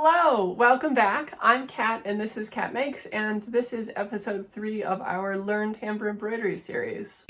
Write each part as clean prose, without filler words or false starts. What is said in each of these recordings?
Hello, welcome back. I'm Kat and this is Kat Makes, and this is episode 3 of our Learn Tambour Embroidery series.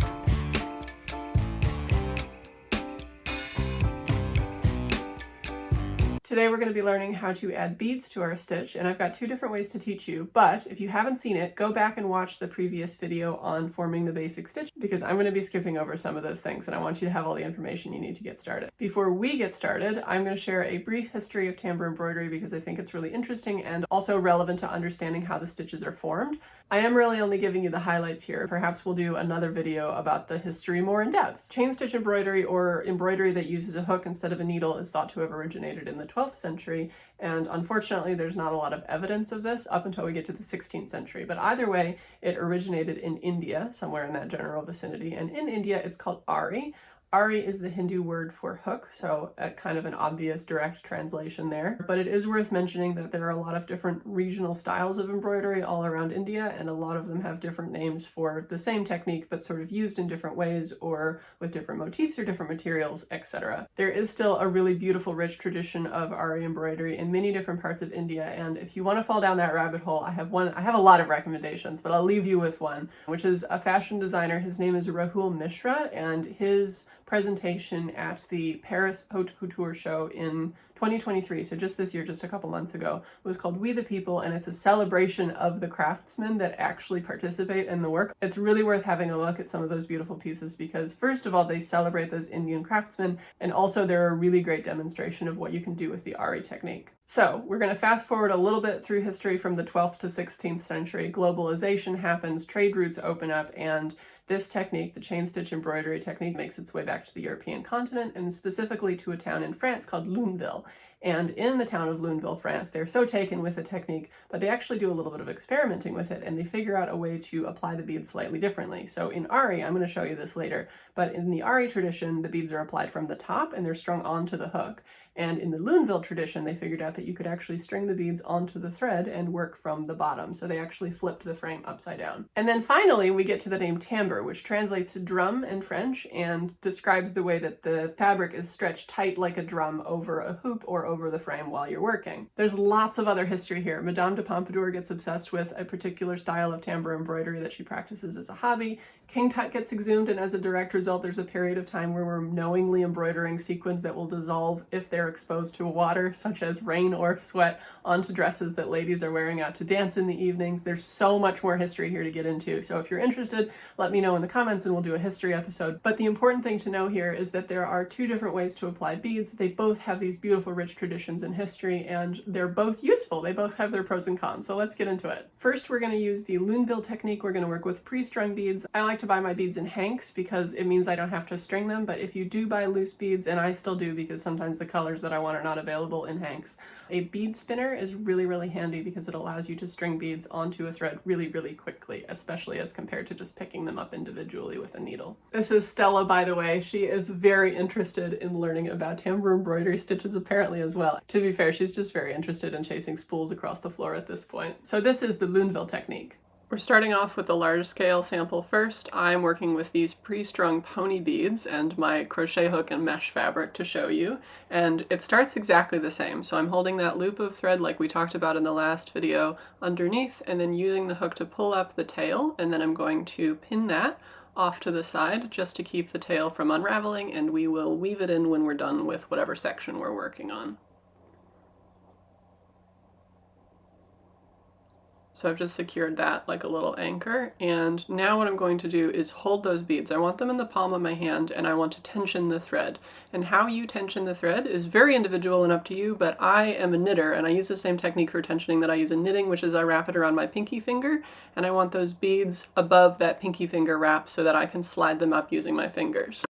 Today we're going to be learning how to add beads to our stitch, and I've got 2 different ways to teach you, but if you haven't seen it, go back and watch the previous video on forming the basic stitch, because I'm going to be skipping over some of those things and I want you to have all the information you need to get started. Before we get started, I'm going to share a brief history of tambour embroidery because I think it's really interesting and also relevant to understanding how the stitches are formed. I am really only giving you the highlights here. Perhaps we'll do another video about the history more in depth. Chain stitch embroidery, or embroidery that uses a hook instead of a needle, is thought to have originated in the 12th century, and unfortunately there's not a lot of evidence of this up until we get to the 16th century. But either way, it originated in India, somewhere in that general vicinity, and in India it's called Aari. Ari is the Hindu word for hook, so a kind of an obvious direct translation there. But it is worth mentioning that there are a lot of different regional styles of embroidery all around India, and a lot of them have different names for the same technique but sort of used in different ways or with different motifs or different materials, etc. There is still a really beautiful, rich tradition of Ari embroidery in many different parts of India, and if you want to fall down that rabbit hole, I have a lot of recommendations, but I'll leave you with one, which is a fashion designer. His name is Rahul Mishra, and his presentation at the Paris Haute Couture show in 2023, so just this year, just a couple months ago, was called We the People, and it's a celebration of the craftsmen that actually participate in the work. It's really worth having a look at some of those beautiful pieces because, first of all, they celebrate those Indian craftsmen, and also they're a really great demonstration of what you can do with the Ari technique. So we're going to fast forward a little bit through history from the 12th to 16th century. Globalization happens, trade routes open up, and this technique, the chain stitch embroidery technique, makes its way back to the European continent, and specifically to a town in France called Luneville. And in the town of Luneville, France, they're so taken with the technique, but they actually do a little bit of experimenting with it, and they figure out a way to apply the beads slightly differently. So in Ari, I'm going to show you this later, but in the Ari tradition, the beads are applied from the top and they're strung onto the hook. And in the Luneville tradition, they figured out that you could actually string the beads onto the thread and work from the bottom. So they actually flipped the frame upside down. And then finally, we get to the name tambour, which translates to drum in French and describes the way that the fabric is stretched tight like a drum over a hoop or over the frame while you're working. There's lots of other history here. Madame de Pompadour gets obsessed with a particular style of tambour embroidery that she practices as a hobby. King Tut gets exhumed, and as a direct result, there's a period of time where we're knowingly embroidering sequins that will dissolve if they're exposed to water, such as rain or sweat, onto dresses that ladies are wearing out to dance in the evenings. There's so much more history here to get into, so if you're interested, let me know in the comments and we'll do a history episode. But the important thing to know here is that there are 2 different ways to apply beads. They both have these beautiful, rich traditions in history, and they're both useful. They both have their pros and cons, so let's get into it. First, we're going to use the Luneville technique. We're going to work with pre-strung beads. I like to buy my beads in hanks because it means I don't have to string them, but if you do buy loose beads, and I still do because sometimes the colors that I want are not available in hanks, a bead spinner is really, really handy because it allows you to string beads onto a thread really, really quickly, especially as compared to just picking them up individually with a needle. This is Stella, by the way. She is very interested in learning about tambour embroidery stitches apparently as well. To be fair, she's just very interested in chasing spools across the floor at this point. So this is the Luneville technique. We're starting off with the large scale sample first. I'm working with these pre-strung pony beads and my crochet hook and mesh fabric to show you, and it starts exactly the same. So I'm holding that loop of thread like we talked about in the last video underneath, and then using the hook to pull up the tail, and then I'm going to pin that off to the side just to keep the tail from unraveling, and we will weave it in when we're done with whatever section we're working on. So I've just secured that like a little anchor, and now what I'm going to do is hold those beads. I want them in the palm of my hand, and I want to tension the thread. And how you tension the thread is very individual and up to you, but I am a knitter, and I use the same technique for tensioning that I use in knitting, which is I wrap it around my pinky finger, and I want those beads above that pinky finger wrap so that I can slide them up using my fingers.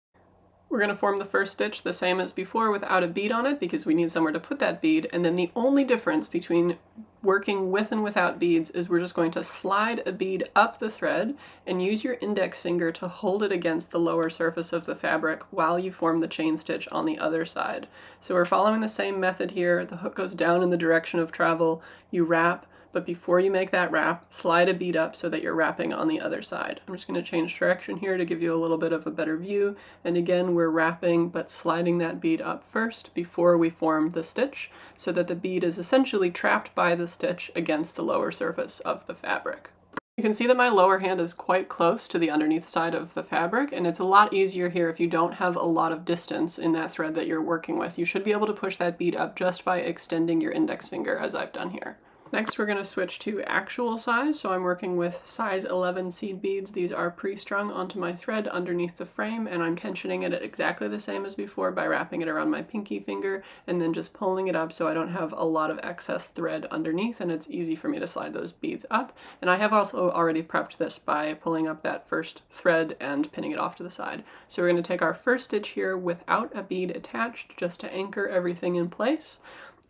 We're going to form the first stitch the same as before without a bead on it because we need somewhere to put that bead, and then the only difference between working with and without beads is we're just going to slide a bead up the thread and use your index finger to hold it against the lower surface of the fabric while you form the chain stitch on the other side. So we're following the same method here. The hook goes down in the direction of travel, you wrap, but before you make that wrap, slide a bead up so that you're wrapping on the other side. I'm just going to change direction here to give you a little bit of a better view, and again we're wrapping but sliding that bead up first before we form the stitch so that the bead is essentially trapped by the stitch against the lower surface of the fabric. You can see that my lower hand is quite close to the underneath side of the fabric, and it's a lot easier here if you don't have a lot of distance in that thread that you're working with. You should be able to push that bead up just by extending your index finger, as I've done here. Next, we're going to switch to actual size. So I'm working with size 11 seed beads. These are pre-strung onto my thread underneath the frame, and I'm tensioning it at exactly the same as before by wrapping it around my pinky finger and then just pulling it up so I don't have a lot of excess thread underneath, and it's easy for me to slide those beads up. And I have also already prepped this by pulling up that first thread and pinning it off to the side. So we're going to take our first stitch here without a bead attached just to anchor everything in place.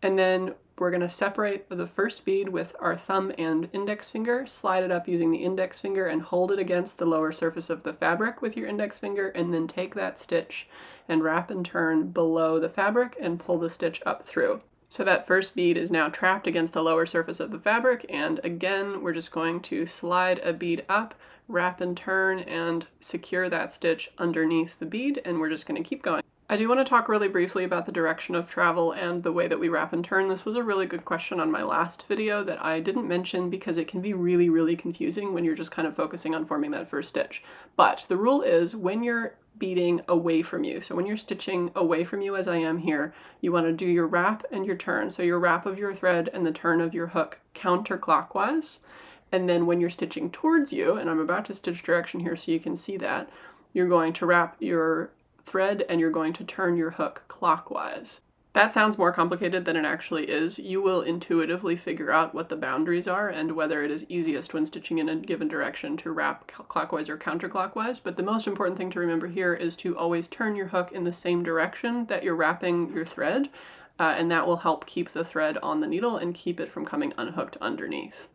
And then we're going to separate the first bead with our thumb and index finger, slide it up using the index finger and hold it against the lower surface of the fabric with your index finger, and then take that stitch and wrap and turn below the fabric and pull the stitch up through. So that first bead is now trapped against the lower surface of the fabric, and again we're just going to slide a bead up, wrap and turn, and secure that stitch underneath the bead, and we're just going to keep going. I do want to talk really briefly about the direction of travel and the way that we wrap and turn. This was a really good question on my last video that I didn't mention because it can be really confusing when you're just kind of focusing on forming that first stitch. But the rule is when you're beading away from you, so when you're stitching away from you as I am here, you want to do your wrap and your turn. So your wrap of your thread and the turn of your hook counterclockwise. And then when you're stitching towards you, and I'm about to stitch direction here so you can see that, you're going to wrap your thread and you're going to turn your hook clockwise. That sounds more complicated than it actually is. You will intuitively figure out what the boundaries are and whether it is easiest when stitching in a given direction to wrap clockwise or counterclockwise, but the most important thing to remember here is to always turn your hook in the same direction that you're wrapping your thread, and that will help keep the thread on the needle and keep it from coming unhooked underneath.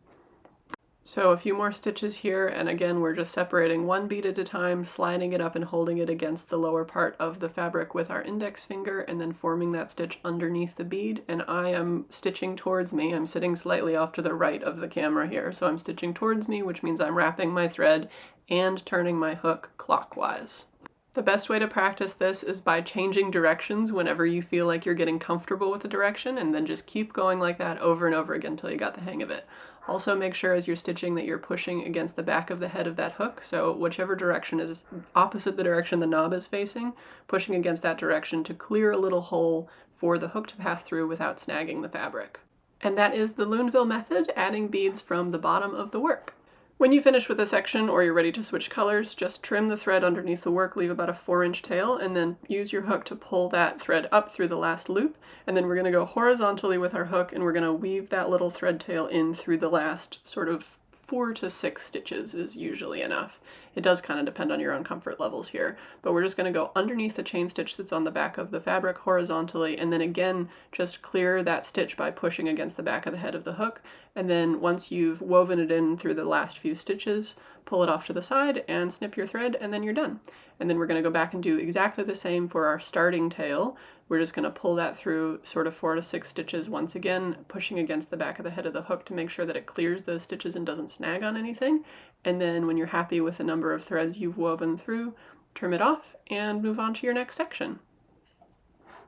So a few more stitches here, and again we're just separating one bead at a time, sliding it up and holding it against the lower part of the fabric with our index finger, and then forming that stitch underneath the bead. And I am stitching towards me. I'm sitting slightly off to the right of the camera here, so I'm stitching towards me, which means I'm wrapping my thread and turning my hook clockwise. The best way to practice this is by changing directions whenever you feel like you're getting comfortable with the direction, and then just keep going like that over and over again until you got the hang of it. Also make sure as you're stitching that you're pushing against the back of the head of that hook, so whichever direction is opposite the direction the knob is facing, pushing against that direction to clear a little hole for the hook to pass through without snagging the fabric. And that is the Luneville method, adding beads from the bottom of the work. When you finish with a section or you're ready to switch colors, just trim the thread underneath the work, leave about a 4-inch tail, and then use your hook to pull that thread up through the last loop. And then we're going to go horizontally with our hook, and we're going to weave that little thread tail in through the last sort of 4 to 6 stitches is usually enough. It does kind of depend on your own comfort levels here, but we're just going to go underneath the chain stitch that's on the back of the fabric horizontally, and then again just clear that stitch by pushing against the back of the head of the hook, and then once you've woven it in through the last few stitches, pull it off to the side and snip your thread, and then you're done. And then we're going to go back and do exactly the same for our starting tail. We're just going to pull that through sort of 4 to 6 stitches once again, pushing against the back of the head of the hook to make sure that it clears those stitches and doesn't snag on anything. And then when you're happy with the number of threads you've woven through, trim it off and move on to your next section.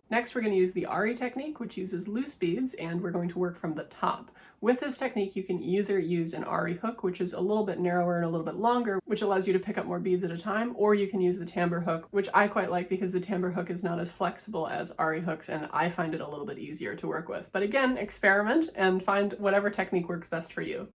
Next, we're going to use the Aari technique, which uses loose beads, and we're going to work from the top. With this technique, you can either use an Aari hook, which is a little bit narrower and a little bit longer, which allows you to pick up more beads at a time, or you can use the tambour hook, which I quite like because the tambour hook is not as flexible as Aari hooks, and I find it a little bit easier to work with. But again, experiment and find whatever technique works best for you.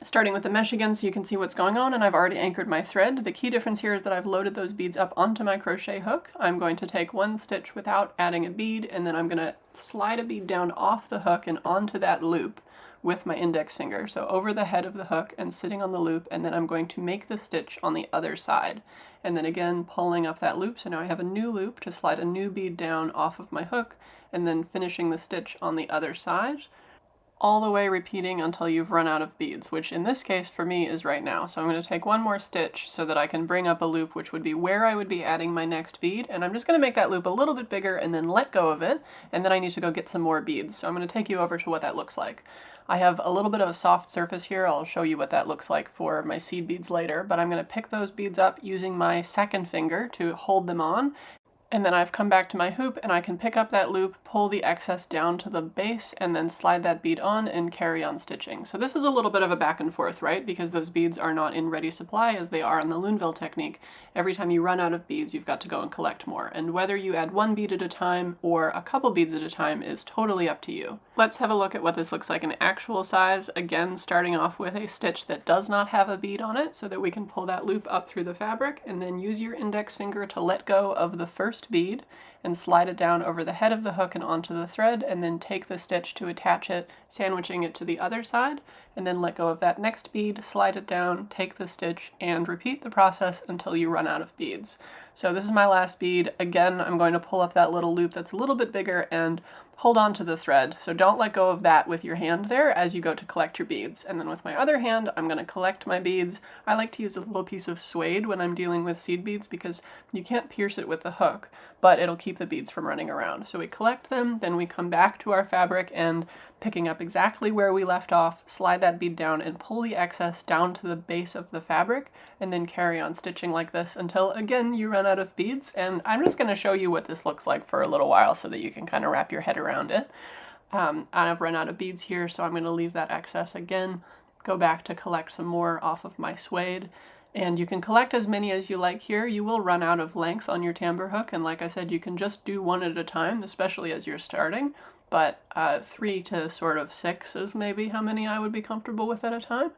Starting with the mesh again so you can see what's going on, and I've already anchored my thread. The key difference here is that I've loaded those beads up onto my crochet hook. I'm going to take one stitch without adding a bead, and then I'm going to slide a bead down off the hook and onto that loop with my index finger, so over the head of the hook and sitting on the loop, and then I'm going to make the stitch on the other side. And then again pulling up that loop, so now I have a new loop to slide a new bead down off of my hook, and then finishing the stitch on the other side. all the way repeating until you've run out of beads, which in this case for me is right now. So I'm going to take one more stitch so that I can bring up a loop, which would be where I would be adding my next bead, and I'm just going to make that loop a little bit bigger and then let go of it, and then I need to go get some more beads. So I'm going to take you over to what that looks like. I have a little bit of a soft surface here. I'll show you what that looks like for my seed beads later, but I'm going to pick those beads up using my second finger to hold them on. And then I've come back to my hoop and I can pick up that loop, pull the excess down to the base, and then slide that bead on and carry on stitching. So this is a little bit of a back and forth, right? Because those beads are not in ready supply as they are in the Luneville technique. Every time you run out of beads, you've got to go and collect more. And whether you add one bead at a time or a couple beads at a time is totally up to you. Let's have a look at what this looks like in actual size. Again, starting off with a stitch that does not have a bead on it so that we can pull that loop up through the fabric and then use your index finger to let go of the first bead and slide it down over the head of the hook and onto the thread, and then take the stitch to attach it, sandwiching it to the other side, and then let go of that next bead, slide it down, take the stitch, and repeat the process until you run out of beads. So this is my last bead. Again, I'm going to pull up that little loop that's a little bit bigger and hold on to the thread. So don't let go of that with your hand there as you go to collect your beads. And then with my other hand, I'm going to collect my beads. I like to use a little piece of suede when I'm dealing with seed beads because you can't pierce it with the hook, but it'll keep the beads from running around. So we collect them, then we come back to our fabric and picking up exactly where we left off, slide that bead down and pull the excess down to the base of the fabric, and then carry on stitching like this until, again, you run out of beads. And I'm just going to show you what this looks like for a little while so that you can kind of wrap your head around it. I've run out of beads here, so I'm going to leave that excess again, go back to collect some more off of my suede. And you can collect as many as you like here. You will run out of length on your tambour hook, and like I said, you can just do one at a time, especially as you're starting. But 3 to sort of 6 is maybe how many I would be comfortable with at a time.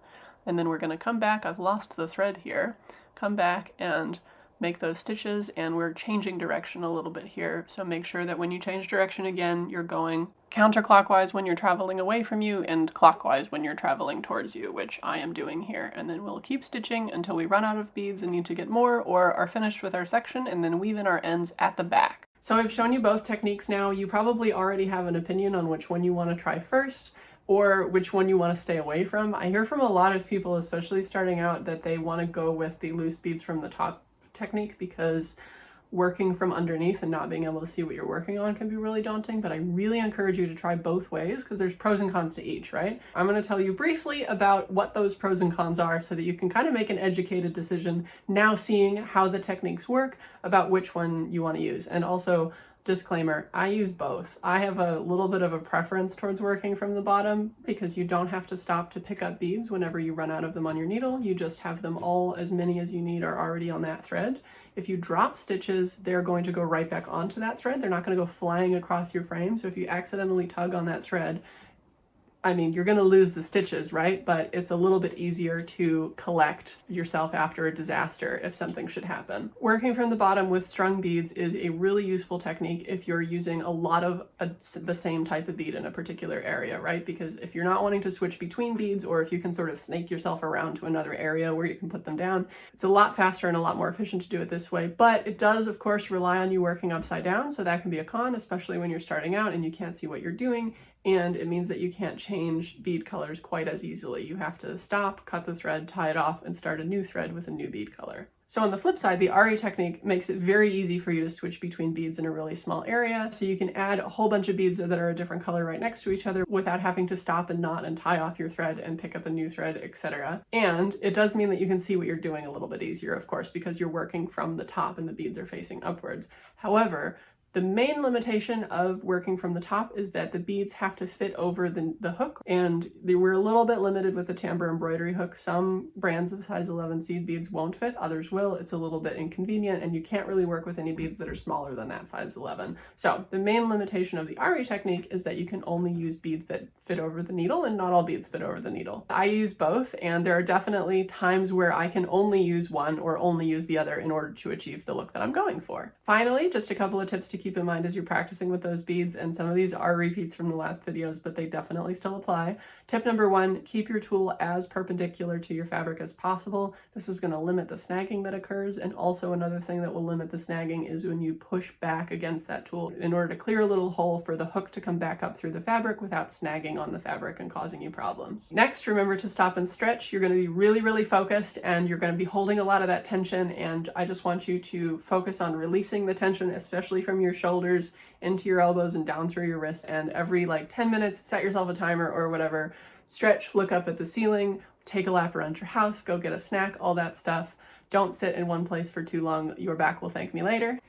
And then we're going to come back. I've lost the thread here. Come back and make those stitches, and we're changing direction a little bit here. So make sure that when you change direction again, you're going counterclockwise when you're traveling away from you and clockwise when you're traveling towards you, which I am doing here. And then we'll keep stitching until we run out of beads and need to get more, or are finished with our section, and then weave in our ends at the back. So I've shown you both techniques now. You probably already have an opinion on which one you want to try first or which one you want to stay away from. I hear from a lot of people, especially starting out, that they want to go with the loose beads from the top technique because working from underneath and not being able to see what you're working on can be really daunting, but I really encourage you to try both ways because there's pros and cons to each, right? I'm going to tell you briefly about what those pros and cons are so that you can kind of make an educated decision now seeing how the techniques work about which one you want to use. And also, disclaimer, I use both. I have a little bit of a preference towards working from the bottom because you don't have to stop to pick up beads whenever you run out of them on your needle. You just have them all, as many as you need are already on that thread. If you drop stitches, they're going to go right back onto that thread. They're not going to go flying across your frame. So if you accidentally tug on that thread, I mean, you're going to lose the stitches, right? But it's a little bit easier to collect yourself after a disaster if something should happen. Working from the bottom with strung beads is a really useful technique if you're using a lot of the same type of bead in a particular area, right? Because if you're not wanting to switch between beads, or if you can sort of snake yourself around to another area where you can put them down, it's a lot faster and a lot more efficient to do it this way. But it does, of course, rely on you working upside down, so that can be a con, especially when you're starting out and you can't see what you're doing. And it means that you can't change bead colors quite as easily. You have to stop, cut the thread, tie it off, and start a new thread with a new bead color. So on the flip side, the Aari technique makes it very easy for you to switch between beads in a really small area. So you can add a whole bunch of beads that are a different color right next to each other without having to stop and knot and tie off your thread and pick up a new thread, etc. And it does mean that you can see what you're doing a little bit easier, of course, because you're working from the top and the beads are facing upwards. However, the main limitation of working from the top is that the beads have to fit over the hook, and we're a little bit limited with the Tambour Embroidery hook. Some brands of size 11 seed beads won't fit, others will. It's a little bit inconvenient, and you can't really work with any beads that are smaller than that size 11. So the main limitation of the Aari technique is that you can only use beads that fit over the needle, and not all beads fit over the needle. I use both, and there are definitely times where I can only use one or only use the other in order to achieve the look that I'm going for. Finally, just a couple of tips to keep in mind as you're practicing with those beads, and some of these are repeats from the last videos, but they definitely still apply. Tip number 1, keep your tool as perpendicular to your fabric as possible. This is going to limit the snagging that occurs, and also another thing that will limit the snagging is when you push back against that tool in order to clear a little hole for the hook to come back up through the fabric without snagging on the fabric and causing you problems. Next, remember to stop and stretch. You're going to be really, really focused, and you're going to be holding a lot of that tension, and I just want you to focus on releasing the tension, especially from your shoulders into your elbows and down through your wrists. And every like 10 minutes, set yourself a timer or whatever, stretch, look up at the ceiling, take a lap around your house, go get a snack, all that stuff. Don't sit in one place for too long. Your back will thank me later.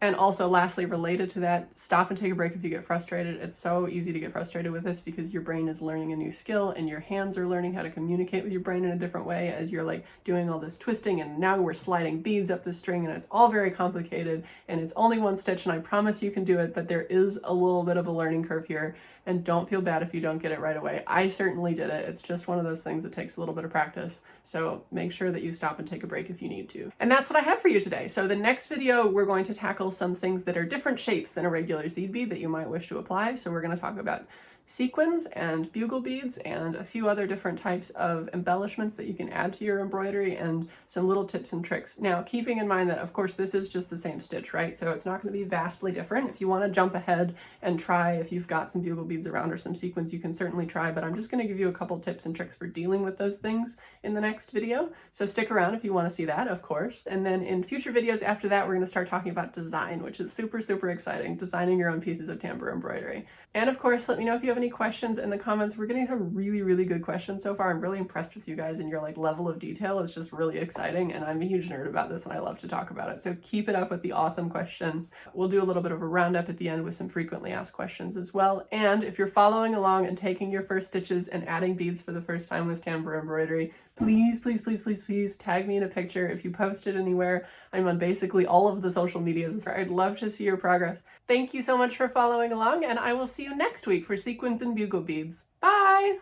And also, lastly, related to that, stop and take a break if you get frustrated. It's so easy to get frustrated with this because your brain is learning a new skill and your hands are learning how to communicate with your brain in a different way as you're like doing all this twisting, and now we're sliding beads up the string, and it's all very complicated, and it's only one stitch, and I promise you can do it, but there is a little bit of a learning curve here, and don't feel bad if you don't get it right away. I certainly did it. It's just one of those things that takes a little bit of practice, so make sure that you stop and take a break if you need to. And that's what I have for you today. So the next video, we're going to tackle some things that are different shapes than a regular seed bead that you might wish to apply. So we're going to talk about sequins and bugle beads and a few other different types of embellishments that you can add to your embroidery, and some little tips and tricks. Now, keeping in mind that of course this is just the same stitch, right? So it's not going to be vastly different. If you want to jump ahead and try, if you've got some bugle beads around or some sequins, you can certainly try, but I'm just going to give you a couple tips and tricks for dealing with those things in the next video. So stick around if you want to see that, of course. And then in future videos after that, we're going to start talking about design, which is super, super exciting, designing your own pieces of tambour embroidery. And of course, let me know if you have any questions in the comments. We're getting some really, really good questions so far. I'm really impressed with you guys, and your like level of detail is just really exciting, and I'm a huge nerd about this and I love to talk about it. So keep it up with the awesome questions. We'll do a little bit of a roundup at the end with some frequently asked questions as well. And if you're following along and taking your first stitches and adding beads for the first time with tambour embroidery, please, please, please, please, please tag me in a picture. If you post it anywhere, I'm on basically all of the social medias. I'd love to see your progress. Thank you so much for following along, and I will see you next week for sequins and bugle beads. Bye!